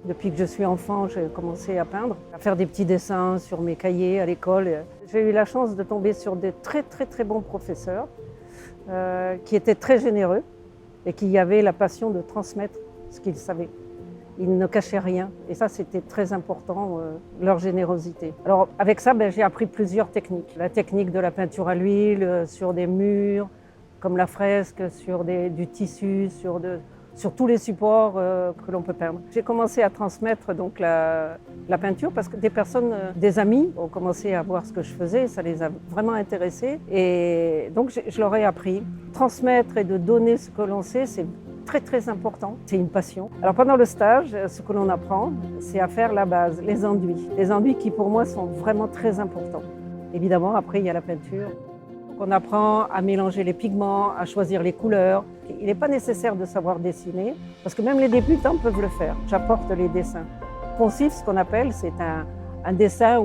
Depuis que je suis enfant, j'ai commencé à peindre, à faire des petits dessins sur mes cahiers à l'école. J'ai eu la chance de tomber sur des très bons professeurs qui étaient très généreux et qui avaient la passion de transmettre ce qu'ils savaient. Ils ne cachaient rien et ça c'était très important, leur générosité. Alors avec ça, j'ai appris plusieurs techniques. La technique de la peinture à l'huile sur des murs, comme la fresque, sur du tissu, sur tous les supports que l'on peut peindre. J'ai commencé à transmettre donc la peinture parce que des personnes, des amis ont commencé à voir ce que je faisais, ça les a vraiment intéressés et donc je leur ai appris. Transmettre et de donner ce que l'on sait, c'est très important, c'est une passion. Alors pendant le stage, ce que l'on apprend, c'est à faire la base, les enduits. Les enduits qui pour moi sont vraiment très importants. Évidemment, après il y a la peinture. On apprend à mélanger les pigments, à choisir les couleurs. Il n'est pas nécessaire de savoir dessiner, parce que même les débutants peuvent le faire. J'apporte les dessins. Poncif, ce qu'on appelle, c'est un dessin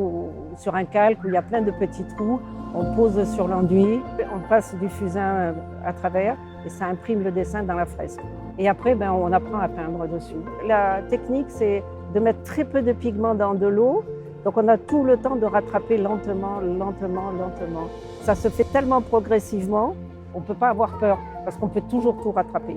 sur un calque où il y a plein de petits trous. On pose sur l'enduit, on passe du fusain à travers et ça imprime le dessin dans la fresque. Et après, on apprend à peindre dessus. La technique, c'est de mettre très peu de pigments dans de l'eau. Donc on a tout le temps de rattraper lentement. Ça se fait tellement progressivement, on ne peut pas avoir peur parce qu'on peut toujours tout rattraper.